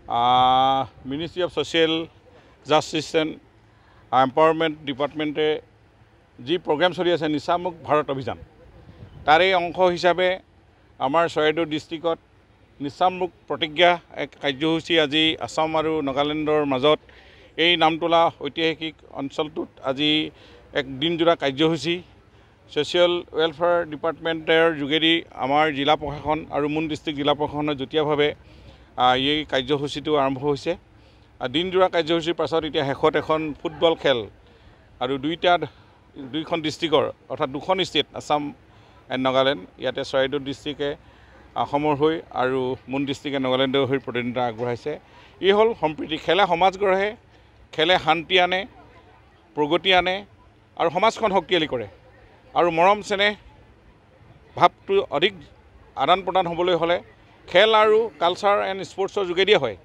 ministry of social justice and empowerment ডিপাৰ্টমেণ্টে যি programme চলি আছে নিচামুক্ত ভাৰত অভিযান তাৰে অংশ হিচাপে আমাৰ চৰাইদেউ ডিষ্ট্ৰিক্টত নিচামুক্ত প্ৰতিজ্ঞা এক কাৰ্যসূচী আজি আসাম আৰু নাগালেণ্ডৰ মাজত এই নামতোলা ঐতিহাসিক অঞ্চলটোত আজি এক দিনজোৰা কাৰ্যসূচী ছ'চিয়েল ৱেলফেয়াৰ ডিপাৰ্টমেণ্টৰ যোগেদি আমাৰ জিলা প্ৰশাসন আৰু মুন ডিষ্ট্ৰিক্ট জিলা প্ৰশাসনৰ যুটীয়াভাৱে এই কাৰ্যসূচীটো আৰম্ভ হৈছে দিনজোৰা কাৰ্যসূচীৰ পাছত এতিয়া শেষত এখন ফুটবল খেল আৰু দুইখন ডিষ্ট্ৰিক্টৰ অৰ্থাৎ দুখন ষ্টেট আসাম এণ্ড নাগালেণ্ড ইয়াতে চৰাইদেউ ডিষ্ট্ৰিক্টে অসমৰ হৈ আৰু মুন ডিষ্ট্ৰিক্টে নাগালেণ্ডৰ হৈ প্ৰতিনিধিত্ব আগবঢ়াইছে ই হ'ল সম্প্ৰীতি খেলে সমাজ গঢ়ে খেলে শান্তি আনে প্ৰগতি আনে আৰু সমাজখন শক্তিশালী কৰে আৰু মৰম চেনেহ ভাৱটো অধিক আদান প্ৰদান হ'বলৈ হ'লে খেল আৰু কালচাৰ এণ্ড স্পৰ্টছৰ যোগেদিয়ে হয়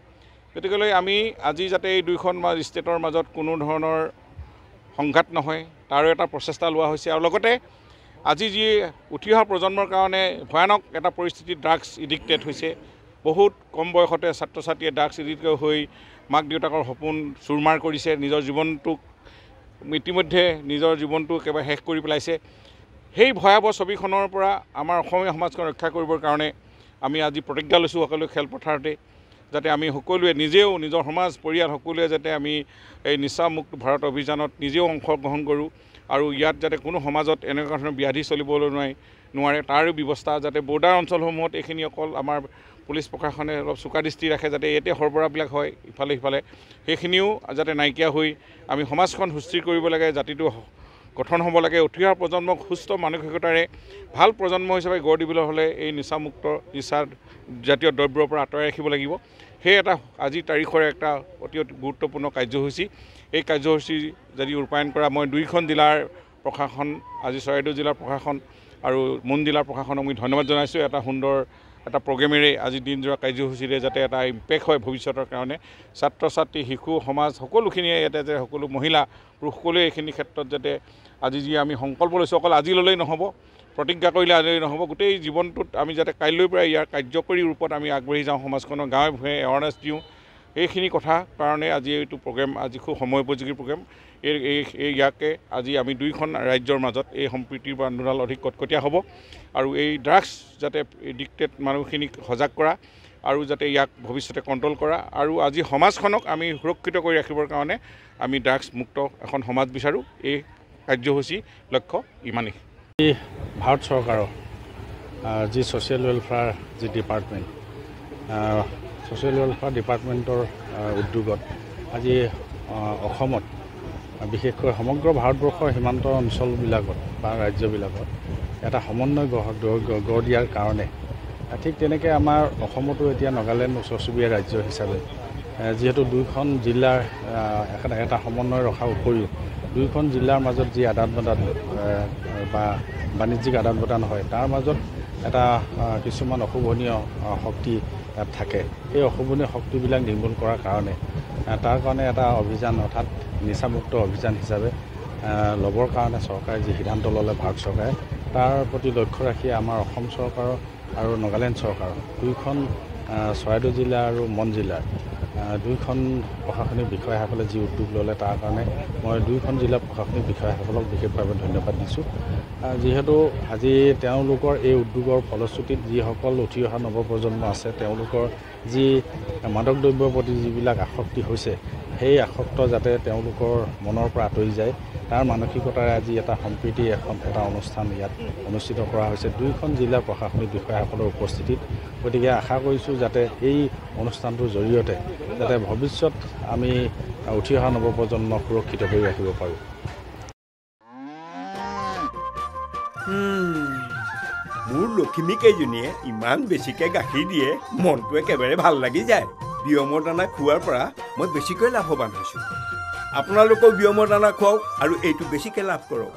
গতিকেলৈ আমি আজি যাতে এই দুইখন ষ্টেটৰ মাজত কোনো ধৰণৰ সংঘাত নহয় তাৰো এটা প্ৰচেষ্টা লোৱা হৈছে আৰু লগতে আজি যি উঠি অহা প্ৰজন্মৰ কাৰণে ভয়ানক এটা পৰিস্থিতি ড্ৰাগছ এডিক্টেড হৈছে বহুত কম বয়সতে ছাত্ৰ ছাত্ৰীয়ে ড্ৰাগছ এডিক্টেড হৈ মাক দেউতাকৰ সপোন চুৰমাৰ কৰিছে নিজৰ জীৱনটোক ইতিমধ্যে নিজৰ জীৱনটো একেবাৰে শেষ কৰি পেলাইছে সেই ভয়াৱহ ছবিখনৰ পৰা আমাৰ অসমীয়া সমাজখন ৰক্ষা কৰিবৰ কাৰণে আমি আজি প্ৰতিজ্ঞা লৈছোঁ সকলো খেলপথাৰতে যাতে আমি সকলোৱে নিজেও নিজৰ সমাজ পৰিয়াল সকলোৱে যাতে আমি এই নিচামুক্ত ভাৰত অভিযানত নিজেও অংশগ্ৰহণ কৰোঁ আৰু ইয়াত যাতে কোনো সমাজত এনেকুৱা ধৰণৰ ব্যাধি চলিবলৈ নোৱাৰে তাৰো ব্যৱস্থা যাতে বৰ্ডাৰ অঞ্চলসমূহত এইখিনি অকল আমাৰ পুলিচ প্ৰশাসনে অলপ চোকা দৃষ্টি ৰাখে যাতে ইয়াতে সৰবৰাহবিলাক হয় ইফালে সিফালে সেইখিনিও যাতে নাইকিয়া হৈ আমি সমাজখন সুস্থিৰ কৰিব লাগে জাতিটো গঠন হ'ব লাগে উঠি অহা প্ৰজন্মক সুস্থ মানসিকতাৰে ভাল প্ৰজন্ম হিচাপে গঢ় দিবলৈ হ'লে এই নিচামুক্ত নিচা জাতীয় দ্ৰব্যৰ পৰা আঁতৰাই ৰাখিব লাগিব সেই এটা আজি তাৰিখৰ এটা অতি গুৰুত্বপূৰ্ণ কাৰ্যসূচী এই কাৰ্যসূচী যদি ৰূপায়ণ কৰা মই দুইখন জিলাৰ প্ৰশাসন আজি চৰাইদেউ জিলাৰ প্ৰশাসন আৰু মুন জিলাৰ প্ৰশাসনক মই ধন্যবাদ জনাইছোঁ এটা সুন্দৰ এটা প্ৰগ্ৰেমেৰে আজি দিনজোৰা কাৰ্যসূচীৰে যাতে এটা ইম্পেক্ট হয় ভৱিষ্যতৰ কাৰণে ছাত্ৰ ছাত্ৰী শিশু সমাজ সকলোখিনিয়ে ইয়াতে যে সকলো মহিলা পুৰুষ সকলোৱে এইখিনি ক্ষেত্ৰত যাতে আজি যি আমি সংকল্প লৈছোঁ অকল আজি ল'লেই নহ'ব প্ৰতিজ্ঞা কৰিলে আজি নহ'ব গোটেই জীৱনটোত আমি যাতে কাইলৈৰ পৰা ইয়াৰ কাৰ্যকৰী ৰূপত আমি আগবাঢ়ি যাওঁ সমাজখনৰ গাঁৱে ভূঞে এৱাৰনেছ দিওঁ এইখিনি কথা কাৰণে আজি এইটো প্ৰগ্ৰেম আজি খুব সময় উপযোগী প্ৰগ্ৰেম ইয়াকে আজি আমি দুইখন ৰাজ্যৰ মাজত এই সম্প্ৰীতিৰ বান্ধোনাল অধিক কটকটীয়া হ'ব আৰু এই ড্ৰাগছ যাতে এডিক্টেড মানুহখিনিক সজাগ কৰা আৰু যাতে ইয়াক ভৱিষ্যতে কণ্ট্ৰল কৰা আৰু আজি সমাজখনক আমি সুৰক্ষিত কৰি ৰাখিবৰ কাৰণে আমি ড্ৰাগছ মুক্ত এখন সমাজ বিচাৰোঁ এই কাৰ্যসূচী লক্ষ্য ইমানেই ভাৰত চৰকাৰৰ যি ছ'চিয়েল ৱেলফেয়াৰ যি ডিপাৰ্টমেণ্ট ছ'চিয়েল ৱেলফেয়াৰ ডিপাৰ্টমেণ্টৰ উদ্যোগত আজি অসমত বিশেষকৈ সমগ্ৰ ভাৰতবৰ্ষৰ সীমান্ত অঞ্চলবিলাকত বা ৰাজ্যবিলাকত এটা সমন্বয় গঢ় দিয়াৰ কাৰণে ঠিক তেনেকৈ আমাৰ অসমতো এতিয়া নাগালেণ্ড ওচৰ চুবুৰীয়া ৰাজ্য হিচাপে যিহেতু দুইখন জিলাৰ এটা সমন্বয় ৰখাৰ উপৰিও দুইখন জিলাৰ মাজত যি আদান প্ৰদান বা বাণিজ্যিক আদান প্ৰদান হয় তাৰ মাজত এটা কিছুমান অশোভনীয় শক্তি তাত থাকে সেই অশোভনীয় শক্তিবিলাক নিৰ্মূল কৰাৰ কাৰণে তাৰ কাৰণে এটা অভিযান অৰ্থাৎ নিচামুক্ত অভিযান হিচাপে ল'বৰ কাৰণে চৰকাৰে যি সিদ্ধান্ত ল'লে ভাৰত চৰকাৰে তাৰ প্ৰতি লক্ষ্য ৰাখি আমাৰ অসম চৰকাৰৰ আৰু নাগালেণ্ড চৰকাৰৰ দুইখন চৰাইদেউ জিলা আৰু মন জিলাৰ দুইখন প্ৰশাসনিক বিষয়াসকলে যি উদ্যোগ ল'লে তাৰ কাৰণে মই দুইখন জিলা প্ৰশাসনিক বিষয়াসকলক বিশেষভাৱে ধন্যবাদ দিছোঁ যিহেতু আজি তেওঁলোকৰ এই উদ্যোগৰ ফলশ্ৰুতিত যিসকল উঠি অহা নৱপ্ৰজন্ম আছে তেওঁলোকৰ যি মাদক দ্ৰব্যৰ প্ৰতি যিবিলাক আসক্তি হৈছে সেই আসক্ত যাতে তেওঁলোকৰ মনৰ পৰা আঁতৰি যায় তাৰ মানসিকতাৰে আজি এটা সম্প্ৰীতি এটা অনুষ্ঠান ইয়াত অনুষ্ঠিত কৰা হৈছে দুইখন জিলাৰ প্ৰশাসনিক বিষয়াসকলৰ উপস্থিতিত গতিকে আশা কৰিছোঁ যাতে এই অনুষ্ঠানটোৰ জৰিয়তে যাতে ভৱিষ্যত আমি উঠি অহা নৱপ্ৰজন্মক সুৰক্ষিত কৰি ৰাখিব পাৰোঁ মোৰ লখিমীকেইজনীয়ে ইমান বেছিকৈ গাখীৰ দিয়ে মনটো একেবাৰে ভাল লাগি যায় বিয়মৰ দানা খোৱাৰ পৰা মই বেছিকৈ লাভৱান হৈছোঁ আপোনালোকেও বিয়মৰ দানা খুৱাওক আৰু এইটো বেছিকৈ লাভ কৰক